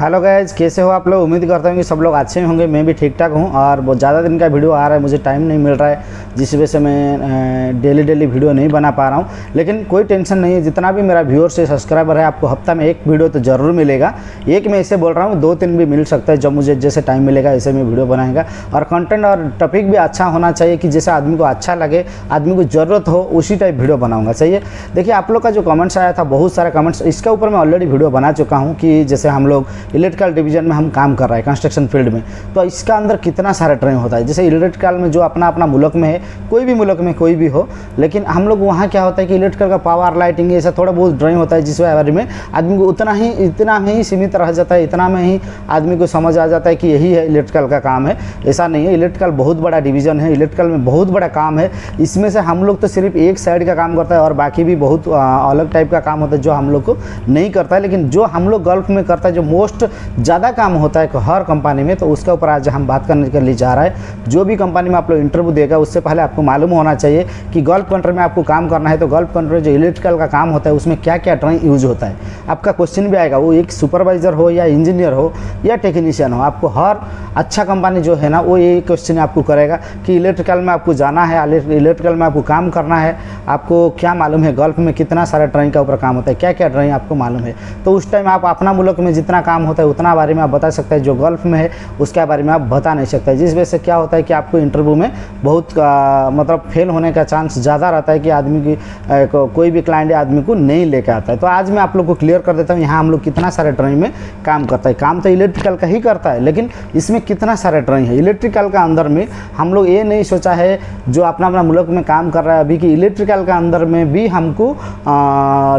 Hello guys, कैसे हो आप लोग। उम्मीद करता हूँ कि सब लोग अच्छे होंगे। मैं भी ठीक ठाक हूँ और बहुत ज़्यादा दिन का वीडियो आ रहा है, मुझे टाइम नहीं मिल रहा है, जिस वजह से मैं डेली वीडियो नहीं बना पा रहा हूँ। लेकिन कोई टेंशन नहीं है, जितना भी मेरा व्यूअर्स से सब्सक्राइबर है, आपको हफ्ता में एक वीडियो तो ज़रूर मिलेगा। एक मैं ऐसे बोल रहा हूँ, 2-3 भी मिल सकता है, जब मुझे जैसे टाइम मिलेगा ऐसे मैं वीडियो बनाएगा। और कंटेंट और टॉपिक भी अच्छा होना चाहिए कि जैसे आदमी को अच्छा लगे, आदमी को ज़रूरत हो, उसी टाइप वीडियो बनाऊँगा। सही है। देखिए, आप लोग का जो कमेंट्स आया था, बहुत सारे कमेंट्स, इसके ऊपर मैं ऑलरेडी वीडियो बना चुका हूँ कि जैसे हम लोग इलेक्ट्रिकल डिवीजन में हम काम कर रहे हैं कंस्ट्रक्शन फील्ड में, तो इसका अंदर कितना सारा ट्रेन होता है। जैसे इलेक्ट्रिकल में जो अपना अपना मुल्क में है, कोई भी मुल्क में कोई भी हो, लेकिन हम लोग वहाँ क्या होता है कि इलेक्ट्रिकल का पावर लाइटिंग ऐसा थोड़ा बहुत ड्राइंग होता है, जिस बारे में आदमी को इतना में ही सीमित रह जाता है, इतना में ही आदमी को समझ आ जाता है कि यही है इलेक्ट्रिकल का काम है। ऐसा नहीं है, इलेक्ट्रिकल बहुत बड़ा डिवीज़न है, इलेक्ट्रिकल में बहुत बड़ा काम है। इसमें से हम लोग तो सिर्फ एक साइड का काम करता है और बाकी भी बहुत अलग टाइप का काम होता है जो हम लोग को नहीं करता है। लेकिन जो हम लोग गल्फ में करता है, जो मोस्ट ज़्यादा काम होता है हर कंपनी में, तो उसके ऊपर आज हम बात करने के लिए जा रहा है। जो भी कंपनी में आप लोग इंटरव्यू देगा, उससे पहले आपको मालूम होना चाहिए कि गल्फ कंट्री में आपको काम करना है, तो गल्फ कंट्री में जो इलेक्ट्रिकल का काम होता है उसमें क्या क्या ड्राइंग यूज होता है। आपका क्वेश्चन भी आएगा, वो एक सुपरवाइज़र हो या इंजीनियर हो या टेक्नीशियन हो, आपको हर अच्छा कंपनी जो है ना, वो ये क्वेश्चन आपको करेगा कि इलेक्ट्रिकल में आपको जाना है, इलेक्ट्रिकल में आपको काम करना है, आपको क्या मालूम है गल्फ में कितना सारा ड्राइंग का ऊपर काम होता है, क्या क्या ड्राइंग आपको मालूम है। तो उस टाइम आप अपना मुल्क में जितना काम होता है उतना बारे में आप बता सकते हैं, जो गल्फ में है उसके बारे में आप बता नहीं सकते। जिस वजह से क्या होता है कि आपको इंटरव्यू में बहुत मतलब फेल होने का चांस ज़्यादा रहता है कि आदमी की कोई भी क्लाइंट आदमी को नहीं लेकर आता है। तो आज मैं आप लोग को क्लियर कर देता हूँ, यहाँ हम लोग कितना सारे ड्राइंग में काम करता है। काम तो इलेक्ट्रिकल का ही करता है, लेकिन इसमें कितना सारे ड्राइंग है। इलेक्ट्रिकल का अंदर में हम लोग ये नहीं सोचा है जो अपना अपना मुल्क में काम कर रहा है अभी, कि इलेक्ट्रिकल का अंदर में भी हमको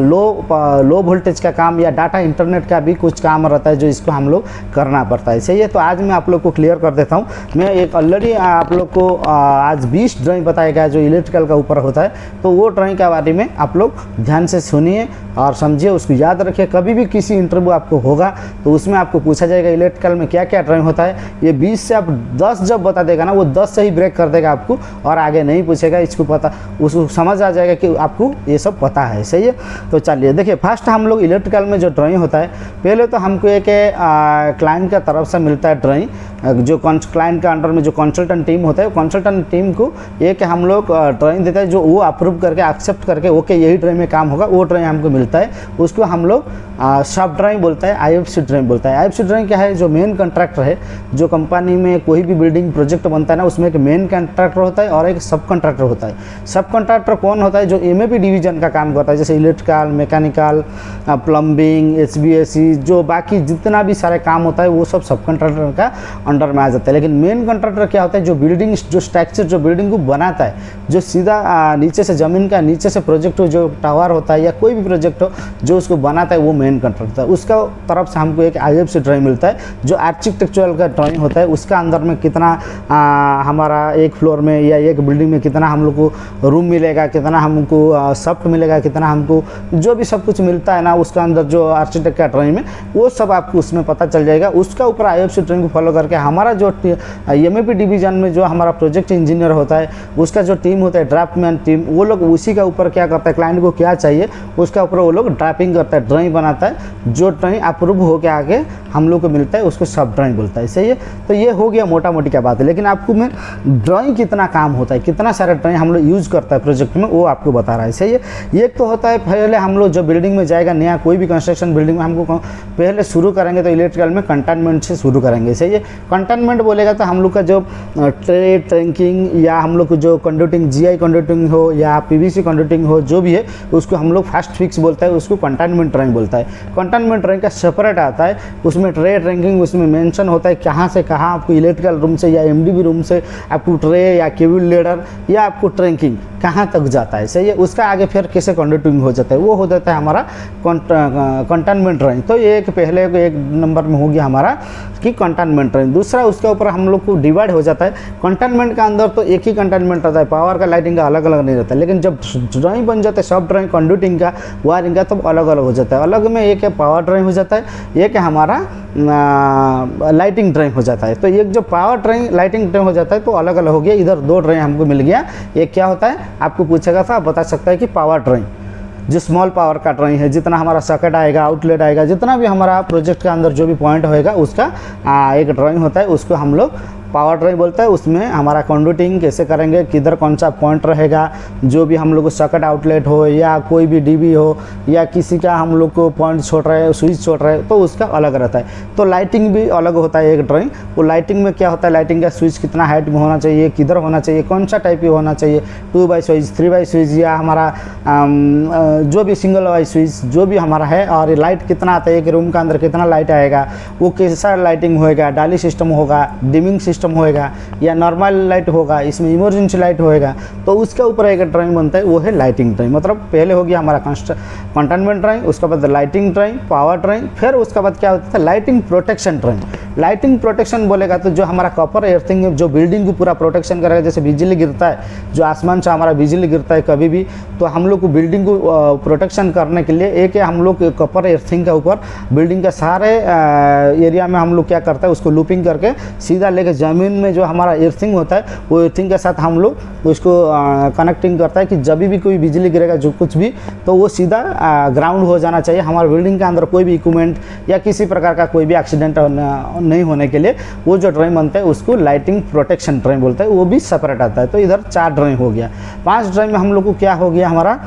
लो वोल्टेज का काम या डाटा इंटरनेट का भी कुछ काम रहता है, जो इसको हम लोग करना पड़ता है। सही है। तो आज मैं आप लोग को क्लियर कर देता हूँ। मैं एक ऑलरेडी आप लोग को आज 20 ड्राइंग बताया गया जो इलेक्ट्रिकल का ऊपर होता है, तो वो ड्राइंग के बारे में आप लोग ध्यान से सुनिए और समझिए, उसको याद रखिए। कभी भी किसी इंटरव्यू आपको होगा तो उसमें आपको पूछा जाएगा इलेक्ट्रिकल में क्या क्या ड्राइंग होता है, ये 20 से आप 10 जब बता देगा ना, वो 10 से ही ब्रेक कर देगा आपको और आगे नहीं पूछेगा। इसको पता, उसको समझ आ जाएगा कि आपको ये सब पता है। सही है। तो चलिए देखिए, फर्स्ट हम लोग इलेक्ट्रिकल में जो ड्राइंग होता है, पहले तो हमको एक क्लाइंट का तरफ से मिलता है ड्राइंग। जो क्लाइंट के अंडर में जो कंसल्टेंट टीम होता है, कंसल्टेंट टीम को एक हम लोग ड्राइंग देता है, जो वो अप्रूव करके एक्सेप्ट करके ओके यही ड्राइंग में काम होगा, वो ड्राइंग हमको मिलता है। उसको हम लोग सब ड्राइंग बोलता है, IFC ड्राइंग बोलता है। IFC ड्राइंग क्या है, जो मेन कॉन्ट्रैक्टर है, जो कंपनी में कोई भी बिल्डिंग प्रोजेक्ट बनता है ना, उसमें एक मेन कॉन्ट्रैक्टर होता है और एक सब कॉन्ट्रैक्टर होता है। सब कॉन्ट्रैक्टर कौन होता है, जो MAP डिवीजन का काम करता है, जैसे इलेक्ट्रिकल, मैकेनिकल, प्लम्बिंग, HVAC, जो बाकी जितना भी सारे काम होता है वो सब कॉन्ट्रैक्टर का अंडर में आ जाता है। लेकिन मेन कॉन्ट्रैक्टर क्या होता है, जो बिल्डिंग, जो स्ट्रक्चर, जो बिल्डिंग को बनाता है, जो सीधा नीचे से ज़मीन का नीचे से प्रोजेक्ट हो, जो टावर होता है या कोई भी प्रोजेक्ट हो जो उसको बनाता है, वो मेन कॉन्ट्रैक्टर है। उसका तरफ से हमको एक IFC ड्राइंग मिलता है, जो आर्किटेक्चुरल का ड्राइंग होता है। उसका अंदर में कितना हमारा एक फ्लोर में या एक बिल्डिंग में कितना हम लोग को रूम मिलेगा, कितना हमको सफ्ट मिलेगा, कितना हमको जो भी सब कुछ मिलता है ना, उसका अंदर जो आर्किटेक्ट का ड्राइंग में, वो सब आपको उसमें पता चल जाएगा। उसका ऊपर IFC ड्राइंग को फॉलो करके हमारा जो MAP डिवीजन में जो हमारा प्रोजेक्ट इंजीनियर होता है, उसका जो टीम होता है, ड्राफ्टमैन टीम, वो लोग उसी का ऊपर क्या करता है, क्लाइंट को क्या चाहिए उसका ऊपर वो लोग ड्राफ्टिंग करता है, ड्राइंग बनाता है। जो ड्राइंग अप्रूव हो के आगे हम लोग को मिलता है, उसको सब ड्राइंग बोलता है। सही है। तो ये हो गया मोटा मोटी क्या बात है। लेकिन आपको मैं ड्राइंग कितना काम होता है, कितना सारा ड्राइंग हम लोग यूज़ करता है प्रोजेक्ट में, वो आपको बता रहा है। सही है। एक तो होता है, पहले हम लोग जब बिल्डिंग में जाएगा, नया कोई भी कंस्ट्रक्शन बिल्डिंग में हमको पहले शुरू करेंगे तो इलेक्ट्रिकल में कंटेनमेंट से शुरू करेंगे। सही है। कंटेनमेंट बोलेगा तो हम लोग का जो ट्रे ट्रैंकिंग या हम लोग को जो कंडक्टिंग, GI कंडक्टिंग हो या PVC कंडक्टिंग हो, जो भी है उसको हम लोग फर्स्ट फिक्स बोलता है, उसको कंटेनमेंट ड्राइंग बोलता है। कंटेनमेंट ड्राइंग का सेपरेट आता है, उसमें ट्रे ट्रैंकिंग उसमें मेंशन होता है, कहाँ से कहाँ आपको इलेक्ट्रिकल रूम से या MDB रूम से आपको ट्रे या केबल लेडर या आपको ट्रैंकिंग कहाँ तक जाता है। सही है। उसका आगे फिर कैसे कंडक्टिंग हो जाता है, वो हो जाता है हमारा कंटेनमेंट ड्राइंग। तो ये एक पहले एक नंबर में हो गया हमारा कि कंटेनमेंट ड्राइंग। दूसरा, उसके ऊपर हम लोग को डिवाइड हो जाता है। कंटेनमेंट का अंदर तो एक ही कंटेनमेंट रहता है, पावर का, लाइटिंग का अलग अलग नहीं रहता है। लेकिन जब ड्राइंग बन जाता है सब ड्राइंग, कंडक्टिंग का, वायरिंग का, तब अलग अलग हो जाता है। अलग में एक है पावर ड्राइंग हो जाता है, एक है हमारा लाइटिंग ड्राइंग हो जाता है। तो एक जो पावर ड्राइंग, लाइटिंग ड्राइंग हो जाता है तो अलग अलग हो गया। इधर 2 ड्राइंग हमको मिल गया। एक क्या होता है आपको पूछेगा था, आप बता सकता है कि पावर ड्राइंग। जो स्मॉल पावर का ड्राइंग है, जितना हमारा सॉकेट आएगा, आउटलेट आएगा, जितना भी हमारा प्रोजेक्ट के अंदर जो भी पॉइंट होएगा उसका एक ड्राइंग होता है, उसको हम लोग पावर ड्राइंग बोलता है। उसमें हमारा कंडक्टिंग कैसे करेंगे, किधर कौन सा पॉइंट रहेगा, जो भी हम लोग को सॉकेट आउटलेट हो या कोई भी डीबी हो या किसी का हम लोग को पॉइंट छोड़ रहे हैं, स्विच छोड़ रहे हैं, तो उसका अलग रहता है। तो लाइटिंग भी अलग होता है एक ड्राइंग। वो लाइटिंग में क्या होता है, लाइटिंग का स्विच कितना हाइट में होना चाहिए, किधर होना चाहिए, कौन सा टाइप की होना चाहिए, 2x स्विच, 3x स्विच या हमारा जो भी सिंगल वाई स्विच जो भी हमारा है, और लाइट कितना आता है, एक रूम के अंदर कितना लाइट आएगा, वो कैसा लाइटिंग होएगा, डाली सिस्टम होगा, डिमिंग सिस्टम होएगा या नॉर्मल लाइट होगा, इसमें इमरजेंसी लाइट होएगा, तो उसके ऊपर एक ड्राइंग बनता है, वो है लाइटिंग ड्राइंग। मतलब पहले हो गया हमारा कंटेनमेंट ड्राइंग, उसके बाद लाइटिंग ड्राइंग, पावर ड्राइंग, फिर उसके बाद क्या होता है lighting protection drawing. Lighting protection बोलेगा तो जो हमारा कॉपर एर्थिंग जो बिल्डिंग को पूरा प्रोटेक्शन करेगा, जैसे बिजली गिरता है, जो आसमान से हमारा बिजली गिरता है कभी भी, तो हम लोग को बिल्डिंग को प्रोटेक्शन करने के लिए एक है हम लोग कॉपर एर्थिंग के ऊपर बिल्डिंग के सारे एरिया में हम लोग क्या करता है, उसको लूपिंग करके सीधा लेके ज़मीन में जो हमारा एर्थिंग होता है, वो एर्थिंग के साथ हम लोग उसको कनेक्टिंग करता है कि जब भी कोई बिजली गिरेगा जो कुछ भी, तो वो सीधा ग्राउंड हो जाना चाहिए। हमारे बिल्डिंग के अंदर कोई भी इक्विपमेंट या किसी प्रकार का कोई भी एक्सीडेंट नहीं होने के लिए वो जो ड्राइंग बनता है उसको लाइटिंग प्रोटेक्शन ड्राइंग बोलते हैं, वो भी सेपरेट आता है। तो इधर 4 ड्राइंग हो गया। 5 ड्राइंग में हम लोग को क्या हो गया, हमारा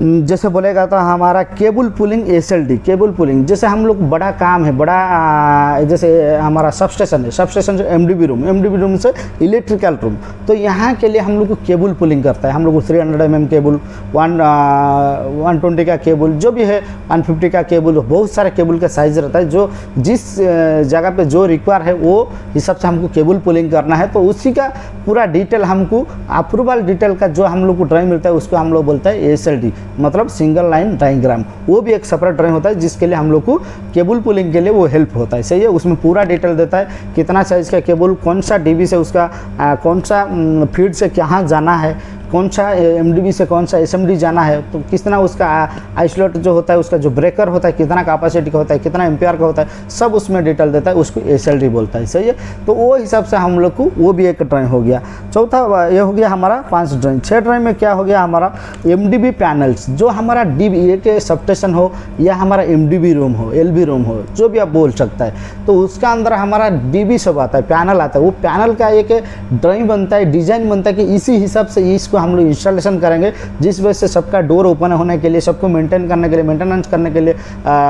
जैसे बोलेगा तो हमारा cable pulling SLD, cable pulling, जैसे हम लोग बड़ा काम है, बड़ा जैसे हमारा सबस्टेशन है, सबस्टेशन से एमडीबी रूम से इलेक्ट्रिकल रूम, तो यहाँ के लिए हम लोग को केबल पुलिंग करता है। हम लोग को 300 mm केबल, 120 का केबल, जो भी है 150 का केबल, बहुत सारे केबल का साइज रहता है, जो जिस जगह पे जो रिक्वायर है वो हिसाब से हमको केबल पुलिंग करना है। तो उसी का पूरा डिटेल हमको अप्रूवल डिटेल का जो हम लोग को ड्राइंग मिलता है उसको हम लोग बोलते हैं एसएलडी, मतलब सिंगल लाइन डायग्राम। वो भी एक सेपरेट ड्राइंग होता है जिसके लिए हम लोग को केबल पुलिंग के लिए वो हेल्प होता है। सही है, उसमें पूरा डिटेल देता है, कितना साइज का केबल, कौन सा डीबी से उसका कौन सा फीड से कहाँ जाना है, कौन सा एमडीबी से कौन सा एसएमडी जाना है, तो कितना उसका आइसोलेट जो होता है, उसका जो ब्रेकर होता है कितना कैपेसिटी का होता है, कितना एम्पियर का होता है, सब उसमें डिटेल देता है, उसको एसएलडी बोलता है। सही है, तो वो हिसाब से हम लोग को वो भी एक ड्राइंग हो गया। चौथा ये हो गया हमारा 5 ड्राइंग। 6 ड्राइंग में क्या हो गया, हमारा एमडीबी पैनल्स, जो हमारा डीबी एक सबस्टेशन हो या हमारा एमडीबी रूम हो, एलबी रूम हो, जो भी आप बोल सकता है, तो उसका अंदर हमारा डीबी सब आता है, पैनल आता है। वो पैनल का एक ड्राइंग बनता है, डिजाइन बनता है कि इसी हिसाब से इसको हम लोग इंस्टॉलेशन करेंगे, जिस वजह से सबका डोर ओपन होने के लिए, सबको मेंटेन करने के लिए, मेंटेनेंस करने के लिए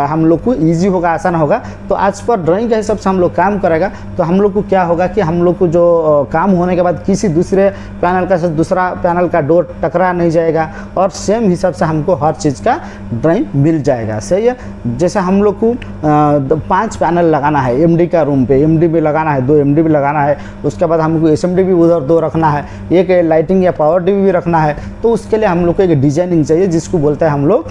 हम लोग को ईजी होगा, आसान होगा। तो आज पर ड्राइंग के हिसाब से हम लोग काम करेगा, तो हम लोग को क्या होगा कि हम लोग को जो काम होने के बाद किसी दूसरे पैनल का से दूसरा पैनल का डोर टकरा नहीं जाएगा, और सेम हिसाब से हमको हर चीज़ का ड्राइंग मिल जाएगा। सही है, जैसे हम लोग को 5 पैनल लगाना है एमडी का रूम पे, एमडीबी लगाना है, 2 एमडीबी लगाना है, उसके बाद हमको एसएमडीबी उधर 2 रखना है, एक लाइटिंग या पावर डीबी भी रखना है। तो उसके लिए हम लोग को एक डिजाइनिंग चाहिए जिसको बोलते हैं हम लोग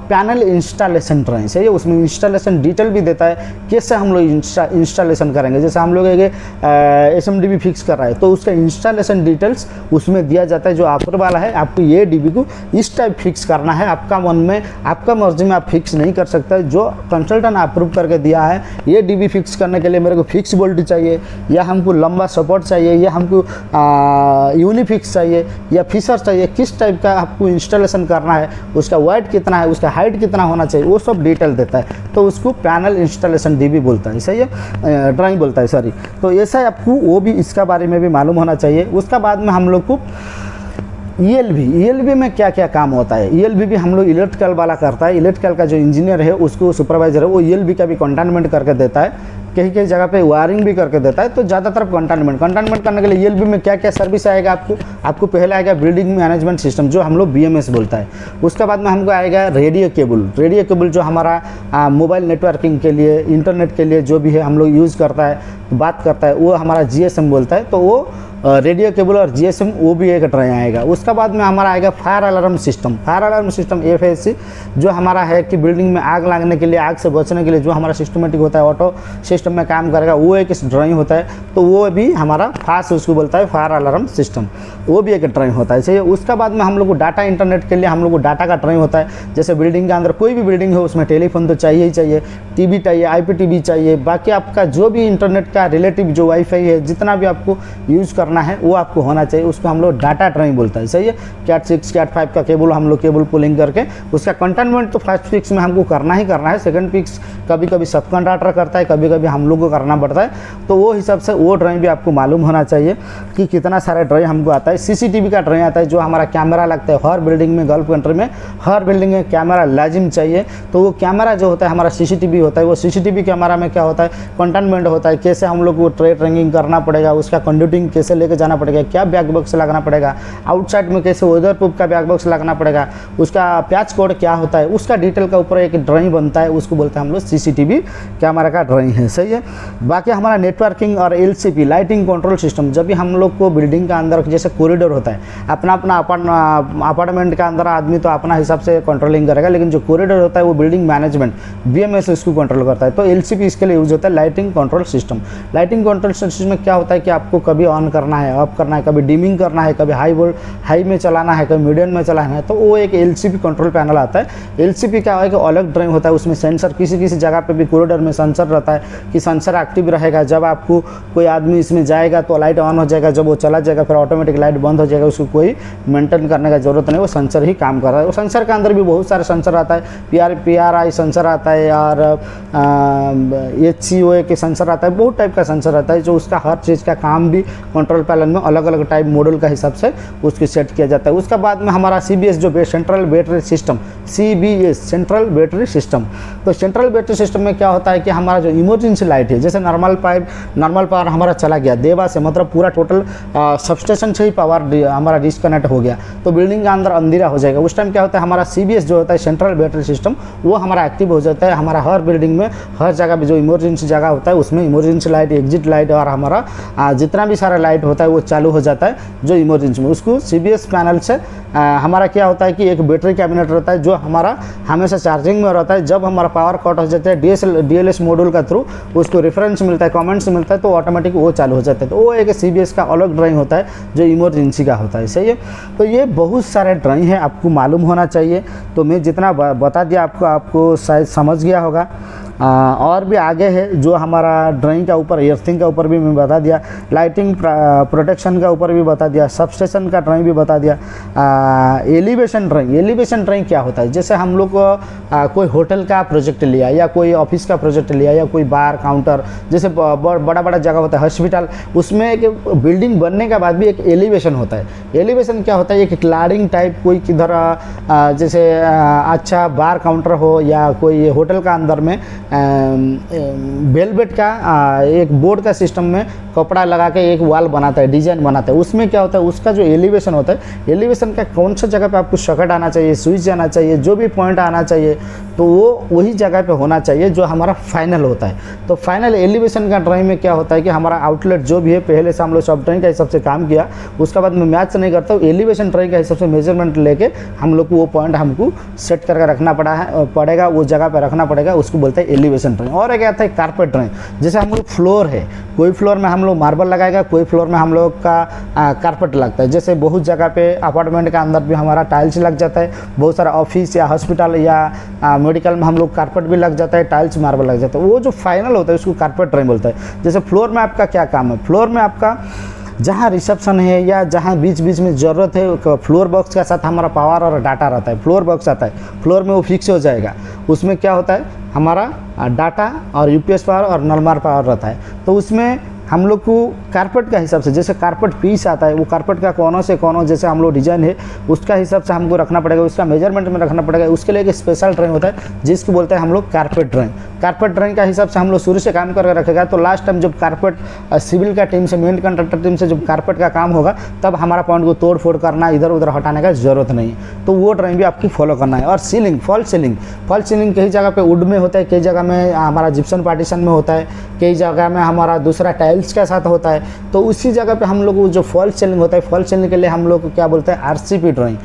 पैनल इंस्टॉलेशन ड्राइंग। सही है, उसमें इंस्टॉलेशन डिटेल भी देता है, कैसे हम लोग इंस्टॉलेशन करेंगे। जैसे हम लोग एक एसएमडीबी फिक्स कर रहा है, तो उसका इंस्टॉलेशन डिटेल्स उसमें दिया जाता है, जो ऑफर वाला है, आपको ये डीबी को इस टाइप फिक्स करना है, आपका मन में, आपका मर्जी में आप फिक्स नहीं कर सकते। जो कंसल्टेंट अप्रूव करके दिया है, ये डीबी फिक्स करने के लिए मेरे को फिक्स वोल्टेज चाहिए, या हमको लंबा सपोर्ट चाहिए, या हमको यूनिफिक्स चाहिए, या फिशर चाहिए, किस टाइप का आपको इंस्टॉलेशन करना है, उसका वाइड कितना है, उसका हाइट कितना होना चाहिए, वो सब डिटेल देता है। तो उसको पैनल इंस्टॉलेशन डीबी बोलता है। सही है, ड्राइंग बोलता है, सॉरी। तो ऐसा आपको वो भी इसका बारे में भी मालूम होना चाहिए। उसका बाद में हम लोग को ईएलबी में क्या क्या काम होता है। ईएलबी भी हम लोग इलेक्ट्रिकल वाला करता है, इलेक्ट्रिकल का जो इंजीनियर है, उसको सुपरवाइजर है, वो ईएलबी का भी कंटेनमेंट करके देता है, कहीं कहीं जगह पे वायरिंग भी करके देता है। तो ज़्यादातर कंटेनमेंट करने के लिए ईएलबी में क्या क्या सर्विस आएगा आपको पहले आएगा बिल्डिंग मैनेजमेंट सिस्टम, जो हम लोग बीएमएस बोलता है। उसके बाद में हमको आएगा रेडियो केबल जो हमारा मोबाइल नेटवर्किंग के लिए, इंटरनेट के लिए जो भी है हम लोग यूज़ करता है, बात करता है, वो हमारा जीएसएम बोलता है। तो वो रेडियो केबल और जीएसएम वो भी एक ड्राइंग आएगा। उसके बाद में हमारा आएगा फायर अलार्म सिस्टम एफएससी, जो हमारा है कि बिल्डिंग में आग लगने के लिए, आग से बचने के लिए जो हमारा सिस्टमेटिक होता है, ऑटो सिस्टम में काम करेगा, वो एक ड्राइंग होता है। तो वो भी हमारा फास्ट उसको बोलता है फायर अलार्म सिस्टम, वो भी एक ड्राइंग होता है। सही। उसके बाद में हम लोग को डाटा इंटरनेट के लिए हम लोग को डाटा का ड्राइंग होता है। जैसे बिल्डिंग के अंदर कोई भी बिल्डिंग हो, उसमें टेलीफोन तो चाहिए ही चाहिए, टीवी चाहिए, आईपीटीवी चाहिए, बाकी आपका जो भी इंटरनेट का रिलेटिव जो वाईफाई है, जितना भी आपको यूज़ कर करना है वो आपको होना चाहिए, उसको हम लोग डाटा ड्राइंग बोलता है, सही है। कैट 6 कैट 5 का केबल हम लोग केबल पुलिंग करके उसका कंटेनमेंट तो फर्स्ट फिक्स में हमको करना ही करना है, सेकंड फिक्स कभी कभी सब कंट्राक्टर करता है, कभी कभी हम लोग को करना पड़ता है। तो वो हिसाब से वो ड्राइंग भी आपको मालूम होना चाहिए कि कितना सारा ड्राइंग हमको आता है। सीसीटीवी का ड्राइंग आता है, जो हमारा कैमरा लगता है हर बिल्डिंग में, गल्फ कंट्री में हर बिल्डिंग में कैमरा लाजिम चाहिए। तो वो कैमरा जो होता है हमारा सीसीटीवी होता है, वो सीसीटीवी कैमरा में क्या होता है, कंटेनमेंट होता है, कैसे हम लोग को ट्रे ट्रेनिंग करना पड़ेगा, उसका कंडक्टिंग कैसे लेके जाना पड़ेगा, क्या बैक बॉक्स लगना पड़ेगा, आउटसाइड में कैसे वेदर प्रूफ का बैक बॉक्स लगना पड़ेगा, उसका पैच कोड क्या होता है, उसका डिटेल का ऊपर एक ड्राइंग बनता है, उसको बोलते हैं हम लोग सीसीटीवी कैमरा का ड्राइंग है, सही है। बाकी हमारा नेटवर्किंग और एलसीपी लाइटिंग कंट्रोल सिस्टम, जब भी हम लोग को बिल्डिंग का अंदर जैसे कॉरिडोर होता है, अपना अपार्टमेंट का अंदर आदमी तो अपना हिसाब से कंट्रोलिंग करेगा, लेकिन जो कॉरिडोर होता है वो बिल्डिंग मैनेजमेंट बीएमएस इसको कंट्रोल करता है। तो एलसीपी इसके लिए यूज होता है, lighting control system. Lighting control system में क्या होता है कि आपको कभी ऑन करना है, ऑफ करना है, कभी डिमिंग करना है, कभी हाई में चलाना है, कभी मीडियम में चलाना है, तो वो एक एलसीपी कंट्रोल पैनल आता है। एलसीपी क्या है कि अलग ड्राइंग होता है, उसमें सेंसर किसी किसी जगह पे भी कॉरिडोर में सेंसर रहता है कि सेंसर एक्टिव रहेगा, जब आपको कोई आदमी इसमें जाएगा तो लाइट ऑन हो जाएगा, जब वो चला जाएगा फिर ऑटोमेटिक लाइट बंद हो जाएगा, उसको कोई मेंटेन करने का जरूरत नहीं, वो सेंसर ही काम कर रहा है। वो सेंसर के अंदर भी बहुत सारे सेंसर आता है, PRI सेंसर आता है और HCOA के सेंसर आता है, बहुत टाइप का सेंसर आता है, जो उसका हर चीज़ का काम भी कंट्रोल पैनल में अलग अलग टाइप मॉडल का हिसाब से उसको सेट किया जाता है। उसका बाद में हमारा CBS जो central battery system, CBS central battery system. तो सेंट्रल बैटरी सिस्टम में क्या होता है कि हमारा जो इमरजेंसी लाइट है, जैसे नॉर्मल पावर हमारा चला गया देवा से, मतलब पूरा टोटल सबस्टेशन से ही पावर हमारा डिस्कनेक्ट हो गया, तो बिल्डिंग के अंदर अंधेरा हो जाएगा। उस टाइम क्या होता है, हमारा CBS जो होता है सेंट्रल बैटरी सिस्टम, वो हमारा एक्टिव हो जाता है। हमारा हर बिल्डिंग में हर जगह भी जो इमरजेंसी जगह होता है उसमें इमरजेंसी लाइट, एग्जिट लाइट और हमारा जितना भी सारा लाइट होता है वो चालू हो जाता है जो इमरजेंसी में। उसको CBS पैनल से हमारा क्या होता है कि एक बैटरी कैबिनेट रहता है जो हमारा हमेशा चार्जिंग में रहता है। जब हमारा पावर कट हो जाता है DLS मॉड्यूल का थ्रू उसको रेफरेंस मिलता है, कमेंट्स मिलता है, तो ऑटोमेटिक वो चालू हो जाता है। तो वो एक CBS का अलग ड्राइंग होता है जो इमरजेंसी का होता है, सही है। तो ये बहुत सारे ड्राइंग है, आपको मालूम होना चाहिए। तो मैं जितना बता दिया आपको शायद समझ गया होगा। और भी आगे है जो हमारा ड्राइंग का ऊपर, एर्थिंग का ऊपर भी मैं बता दिया, लाइटिंग प्रोटेक्शन का ऊपर भी बता दिया, सबस्टेशन का ड्राइंग भी बता दिया। एलिवेशन ड्राइंग क्या होता है, जैसे हम लोग कोई होटल का प्रोजेक्ट लिया या कोई ऑफिस का प्रोजेक्ट लिया या कोई बार काउंटर, जैसे बड़ा बड़ा जगह होता है, हॉस्पिटल, उसमें एक बिल्डिंग बनने के बाद भी एक एलिवेशन होता है। एलिवेशन क्या होता है, एक क्लाडिंग टाइप, कोई किधर जैसे अच्छा बार काउंटर हो या कोई होटल का अंदर में वेलवेट का एक बोर्ड का सिस्टम में कपड़ा लगा के एक वॉल बनाता है, डिजाइन बनाता है। उसमें क्या होता है, उसका जो एलिवेशन होता है, एलिवेशन का कौन सा जगह पे आपको शकट आना चाहिए, स्विच आना चाहिए, जो भी पॉइंट आना चाहिए, तो वो वही जगह पे होना चाहिए जो हमारा फाइनल होता है। तो फाइनल एलिवेशन का ड्राइंग में क्या होता है कि हमारा आउटलेट जो भी है, पहले से हम लोग सब ड्राइंग का हिसाब से काम किया, उसके बाद मैं मैच नहीं करता हूँ, एलिवेशन ड्राइंग का हिसाब से मेजरमेंट लेके हम लोग को वो पॉइंट हमको सेट करके रखना पड़ेगा, वो जगह पर रखना पड़ेगा, उसको बोलते हैं एलिवेशन ड्राइंग। और एक आता है कारपेट ड्राइंग, जैसे हम लोग फ्लोर है, कोई फ्लोर में हम लोग मार्बल लगाएगा, कोई फ्लोर में हम लोग का कारपेट लगता है। जैसे बहुत जगह पे अपार्टमेंट के अंदर भी हमारा टाइल्स लग जाता है, बहुत सारा ऑफिस या हॉस्पिटल या मेडिकल में हम लोग कारपेट भी लग जाता है, टाइल्स मार्बल लग जाता है। वो जो फाइनल होता है उसको कारपेट ड्राइंग बोलता है। जैसे फ्लोर में आपका क्या काम है, फ्लोर में आपका जहाँ रिसेप्शन है या जहाँ बीच बीच में ज़रूरत है, फ्लोर बॉक्स के साथ हमारा पावर और डाटा रहता है, फ्लोर बॉक्स आता है, फ्लोर में वो फिक्स हो जाएगा। उसमें क्या होता है, हमारा डाटा और UPS पावर और नॉर्मल पावर रहता है। तो उसमें हम लोग को कारपेट का हिसाब से, जैसे कारपेट पीस आता है, वो कारपेट का कोनों से कोनों जैसे हम लोग डिजाइन है उसका हिसाब से हमको रखना पड़ेगा, उसका मेजरमेंट में रखना पड़ेगा। उसके लिए एक स्पेशल ड्राइंग होता है जिसको बोलते हैं हम लोग कारपेट ड्राइंग। कारपेट ड्राइंग का हिसाब से हम लोग शुरू से काम करके रखेगा, तो लास्ट टाइम जब कारपेट सिविल का टीम से, मेन कंट्रैक्टर टीम से जब कारपेट का काम होगा, तब हमारा पॉइंट को तोड़ फोड़ करना, इधर उधर हटाने का जरूरत नहीं। तो वो ड्राइंग भी आपकी फॉलो करना है। और सीलिंग, फॉल सीलिंग कई जगह पे वुड में होता है, कई जगह में हमारा जिप्सन पार्टीशन में होता है, कई जगह में हमारा दूसरा टाइल्स के साथ होता है। तो उसी जगह पे हम लोग जो फॉल सीलिंग होता है, फॉल सीलिंग के लिए हम लोग को क्या बोलते हैं, RCP ड्राइंग।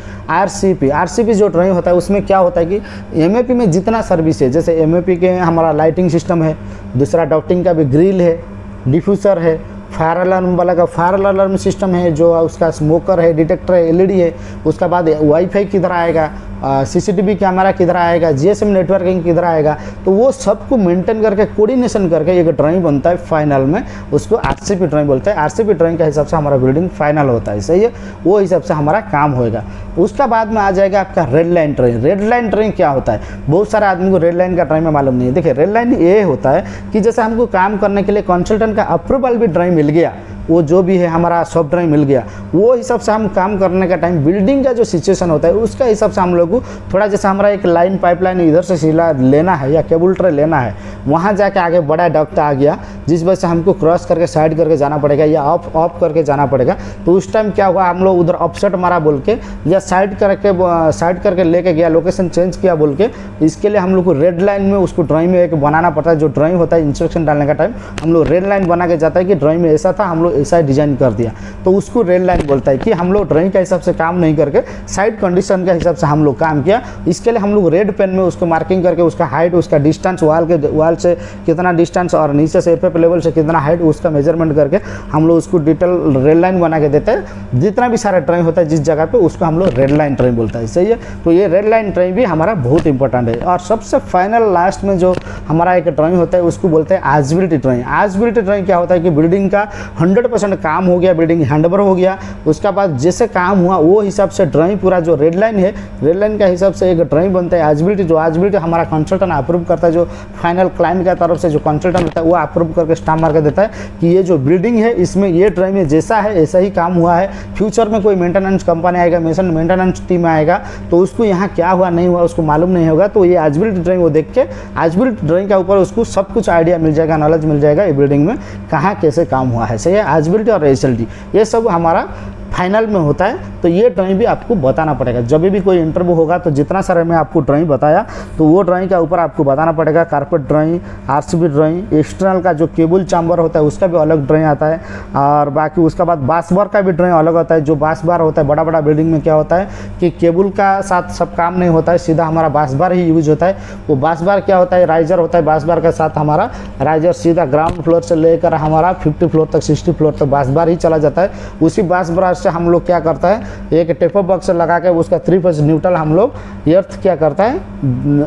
RCP जो ड्राइंग होता है उसमें क्या होता है कि MAP में जितना सर्विस है, जैसे MAP के हमारा लाइटिंग सिस्टम है, दूसरा डॉक्टिंग का भी ग्रिल है, डिफ्यूज़र है, फायर अलार्म वाला का फायर अलार्म सिस्टम है, जो उसका स्मोकर है, डिटेक्टर है, LED है। उसका बाद वाईफाई किधर आएगा CCTV कैमरा किधर आएगा, GSM नेटवर्किंग किधर आएगा, तो वो सबको मेंटेन करके कोऑर्डिनेशन करके एक ड्राइंग बनता है। फाइनल में उसको RCP ड्राइंग बोलते हैं। RCP ड्राइंग के हिसाब से हमारा बिल्डिंग फाइनल होता है, सही है, वो हिसाब से हमारा काम होएगा। उसका बाद में आ जाएगा आपका red line drawing. Red line drawing क्या होता है, बहुत सारे आदमी को रेड लाइन का ड्राइंग में मालूम नहीं है। देखिए रेड लाइन ये होता है कि जैसे हमको काम करने के लिए कंसल्टेंट का अप्रूवल भी ड्राइंग मिल गया, वो जो भी है हमारा सॉफ्ट ड्राइंग मिल गया, वो हिसाब से हम काम करने का टाइम बिल्डिंग का जो सिचुएशन होता है उसका हिसाब से हम लोग को थोड़ा, जैसे हमारा एक लाइन पाइपलाइन इधर से सिला लेना है या केबल ट्रे लेना है, वहाँ जाके आगे बड़ा डक्ट आ गया जिस वजह से हमको क्रॉस करके साइड करके जाना पड़ेगा या ऑफ करके जाना पड़ेगा। तो उस टाइम क्या हुआ, हम लोग उधर ऑफसेट मारा बोल के या साइड करके लेके गया, लोकेशन चेंज किया बोल के, इसके लिए हम लोग को रेड लाइन में उसको ड्राइंग में एक बनाना पड़ता है। जो ड्राइंग होता है इंस्ट्रक्शन डालने का टाइम हम लोग रेड लाइन बना के जाता है कि ड्राइंग में ऐसा था, हम लोग ऐसा डिजाइन कर दिया, तो उसको रेड लाइन बोलता है कि हम लोग ड्राइंग के हिसाब से काम नहीं करके साइड कंडीशन के हिसाब से हम लोग काम किया। इसके लिए हम लोग रेड पेन में उसको मार्किंग करके उसका हाइट, उसका डिस्टेंस, वाल से कितना डिस्टेंस और नीचे से FF लेवल से कितना हाइट, उसका मेजरमेंट करके हम लोग उसको डिटेल रेड लाइन बना के देते हैं। जितना भी सारा ड्राइंग होता है जिस जगह पे, उसको हम लोग रेड लाइन ड्राइंग बोलता है, सही है। तो ये रेड लाइन ड्राइंग भी हमारा बहुत इंपॉर्टेंट है। और सबसे फाइनल लास्ट में जो हमारा एक ड्राइंग होता है उसको बोलते हैं एजिबिलिटी ड्राइंग। एजिबिलिटी ड्राइंग क्या होता है कि बिल्डिंग का 100% काम हो गया, बिल्डिंग हैंडओवर हो गया, उसका बाद जैसे काम हुआ वो हिसाब से ड्राइंग पूरा जो रेड लाइन है, रेड लाइन के हिसाब से एक ड्राइंग बनता है एजिबिलिटी। जो एजिबिलिटी हमारा कंसल्टेंट अप्रूव करता है, जो फाइनल क्लाइंट की तरफ से जो कंसल्टेंट होता है वो अप्रूव करके स्टाम्प मार के देता है कि ये जो बिल्डिंग है इसमें ये ड्राइंग में जैसा है ऐसा ही काम हुआ है। फ्यूचर में कोई मेंटेनेंस कंपनी आएगा, मेंटेनेंस टीम आएगा, तो उसको यहाँ क्या हुआ नहीं हुआ उसको मालूम नहीं होगा, तो ये एजिबिलिटी ड्राइंग वो देख के एजिबिलिटी ड्राइंग के ऊपर उसको सब कुछ आइडिया मिल जाएगा, नॉलेज मिल जाएगा ये बिल्डिंग में कहाँ कैसे काम हुआ है, सही है। एजिबिलिटी और एसएलटी ये सब हमारा फाइनल में होता है। तो ये ड्राइंग भी आपको बताना पड़ेगा जब भी कोई इंटरव्यू होगा। तो जितना सारा मैं आपको ड्राइंग बताया तो वो ड्राइंग के ऊपर आपको बताना पड़ेगा। Carpet drawing, RCP drawing, external का जो केबल चैम्बर होता है उसका भी अलग ड्राइंग आता है, और बाकी उसका बाद बास बार का भी ड्राइंग अलग होता है। जो बास बार होता है बड़ा बिल्डिंग में क्या होता है कि केबल का साथ सब काम नहीं होता है, सीधा हमारा बास बार ही यूज होता है। वो बास बार क्या होता है, राइजर होता है, बास बार के साथ हमारा राइजर सीधा ग्राउंड फ्लोर से लेकर हमारा 50 फ्लोर तक 60 फ्लोर तक बास बार ही चला जाता है। उसी बास बार से हम लोग क्या करता है, एक टेपर बॉक्स लगा के उसका 3 फेज न्यूट्रल हम लोग एर्थ क्या करता है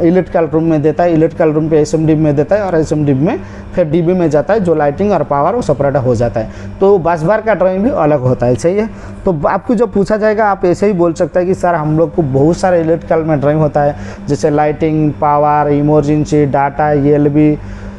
इलेक्ट्रिकल रूम में देता है, इलेक्ट्रिकल रूम पे SMD में देता है, और SMD में फिर DB में जाता है, जो लाइटिंग और पावर वो सेपरेट हो जाता है। तो बस बार का ड्राइंग भी अलग होता है, सही है। तो आपको जब पूछा जाएगा आप ऐसे ही बोल सकते हैं कि सर हम लोग को बहुत सारे इलेक्ट्रिकल में ड्राइंग होता है, जैसे lighting, power, emergency, data, ELB,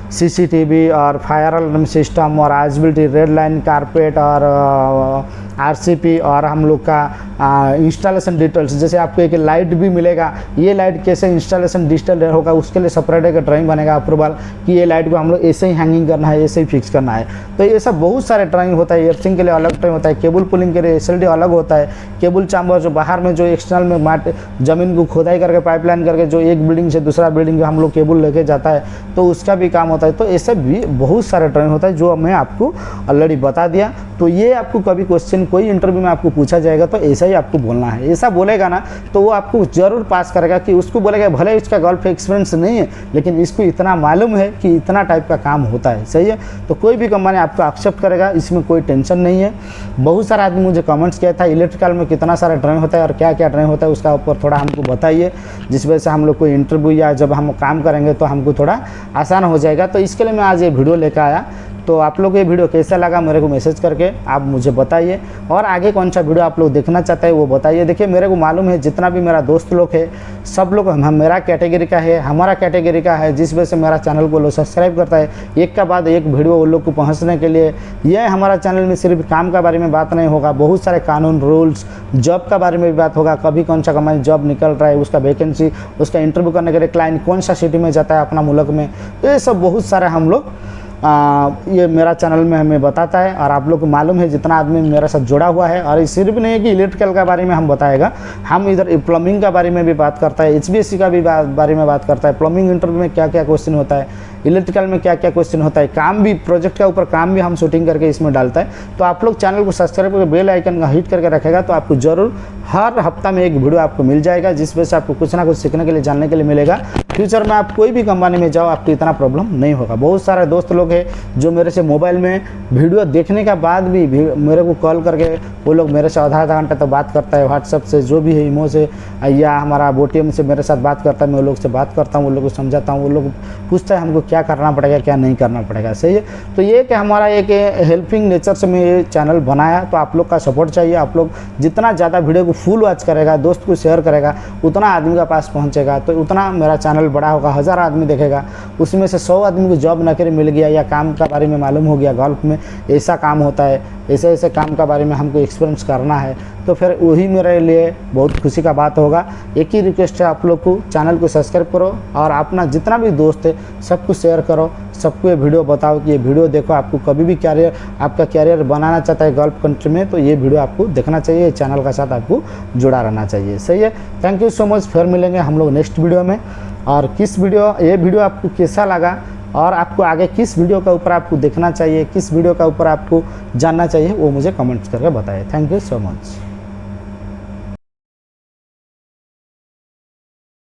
CCTV और फायर अलार्म सिस्टम और एजिबिलिटी, रेड लाइन, कारपेट और RCP और हम लोग का इंस्टॉलेशन डिटेल्स। जैसे आपको एक लाइट भी मिलेगा, ये लाइट कैसे इंस्टॉलेशन डिजिटल होगा उसके लिए सेपरेट एक ड्राइंग बनेगा अप्रूवल कि ये लाइट को हम लोग ऐसे ही हैंगिंग करना है, ऐसे ही फिक्स करना है। तो ये सब बहुत सारे ड्राइंग होता है। एयरथिंग के लिए अलग ड्राइंग होता है, केबल पुलिंग के लिए SLD अलग होता है, केबल चैम्बर जो बाहर में जो एक्सटर्नल में माट जमीन को खोदाई करके पाइपलाइन करके जो एक बिल्डिंग से दूसरा बिल्डिंग हम लोग केबल लेके जाता है, तो उसका भी काम होता है। तो ऐसे भी बहुत सारे ड्राइंग होता है जो मैं आपको ऑलरेडी बता दिया। तो ये आपको कभी क्वेश्चन कोई इंटरव्यू में आपको पूछा जाएगा तो ऐसा ही आपको बोलना है। ऐसा बोलेगा ना तो वो आपको जरूर पास करेगा, कि उसको बोलेगा भले इसका गोल्फ एक्सपीरियंस नहीं है लेकिन इसको इतना मालूम है कि इतना टाइप का काम होता है, सही है। तो कोई भी कंपनी आपको एक्सेप्ट करेगा, इसमें कोई टेंशन नहीं है। बहुत सारा आदमी मुझे कमेंट्स किया था इलेक्ट्रिकल में कितना सारा ड्राइंग होता है और क्या क्या ड्राइंग होता है, उसका ऊपर थोड़ा हमको बताइए, जिस वजह से हम लोग को इंटरव्यू या जब हम काम करेंगे तो हमको थोड़ा आसान हो जाएगा। तो इसके लिए मैं आज ये वीडियो लेकर आया। तो आप लोग ये वीडियो कैसा लगा मेरे को मैसेज करके आप मुझे बताइए, और आगे कौन सा वीडियो आप लोग देखना चाहते हैं वो बताइए। देखिए मेरे को मालूम है जितना भी मेरा दोस्त लोग है सब लोग मेरा कैटेगरी का है, हमारा कैटेगरी का है, जिस वजह से मेरा चैनल को लोग सब्सक्राइब करता है एक का बाद एक वीडियो उन लोग को पहुँचने के लिए। यह हमारा चैनल में सिर्फ काम का बारे में बात नहीं होगा, बहुत सारे कानून, रूल्स, जॉब का बारे में भी बात होगा। कभी कौन सा कंपनी जॉब निकल रहा है, उसका वैकेंसी, उसका इंटरव्यू करने के लिए क्लाइंट कौन सा सिटी में जाता है अपना मुल्क में, तो ये सब बहुत सारे हम लोग ये मेरा चैनल में हमें बताता है। और आप लोग को मालूम है जितना आदमी मेरे साथ जुड़ा हुआ है, और सिर्फ नहीं है कि इलेक्ट्रिकल का बारे में हम बताएगा, हम इधर प्लम्बिंग का बारे में भी बात करता है, HVAC का भी बारे में बात करता है, प्लम्बिंग इंटरव्यू में क्या क्या क्वेश्चन होता है, इलेक्ट्रिकल में क्या क्या क्वेश्चन होता है, काम भी, प्रोजेक्ट के ऊपर काम भी हम शूटिंग करके इसमें डालता है। तो आप लोग चैनल को सब्सक्राइब करके बेल आइकन का हिट करके रखेगा तो आपको जरूर हर हफ्ता में एक वीडियो आपको मिल जाएगा, जिस वजह से आपको कुछ ना कुछ सीखने के लिए, जानने के लिए मिलेगा। फ्यूचर में आप कोई भी कंपनी में जाओ आपको इतना प्रॉब्लम नहीं होगा। बहुत सारे दोस्त लोग हैं जो मेरे से मोबाइल में वीडियो देखने के बाद भी मेरे को कॉल करके वो लोग मेरे से आधा घंटा तो बात करता है, व्हाट्सएप से जो भी है, इमो से या हमारा बोटीएम से मेरे साथ बात करता है। मैं वो लोग से बात करता हूँ, वो लोग को समझाता हूँ, वो लोग पूछता है हमको क्या करना पड़ेगा क्या नहीं करना पड़ेगा। सही है, तो ये कि हमारा एक हेल्पिंग नेचर से मैं ये चैनल बनाया, तो आप लोग का सपोर्ट चाहिए। आप लोग जितना ज़्यादा वीडियो को फुल वॉच करेगा, दोस्त को शेयर करेगा, उतना आदमी के पास पहुँचेगा, तो उतना मेरा चैनल बड़ा होगा। 1000 आदमी देखेगा, उसमें से 100 आदमी को जॉब नौकरी मिल गया या काम के बारे में मालूम हो गया, गल्फ में ऐसा काम होता है, ऐसे ऐसे काम के बारे में हमको एक्सपीरियंस करना है, तो फिर वही मेरे लिए बहुत खुशी का बात होगा। एक ही रिक्वेस्ट है आप लोग को, चैनल को सब्सक्राइब करो और अपना जितना भी दोस्त है सबको शेयर करो, सबको ये वीडियो बताओ कि ये वीडियो देखो। आपको कभी भी आपका कैरियर बनाना चाहता है गल्फ कंट्री में, तो ये वीडियो आपको देखना चाहिए, चैनल का साथ आपको जुड़ा रहना चाहिए। सही है, थैंक यू सो मच। फिर मिलेंगे हम लोग नेक्स्ट वीडियो में। और ये वीडियो आपको कैसा लगा और आपको आगे किस वीडियो के ऊपर आपको देखना चाहिए, किस वीडियो के ऊपर आपको जानना चाहिए, वो मुझे कमेंट्स करके बताइए। Thank you so much.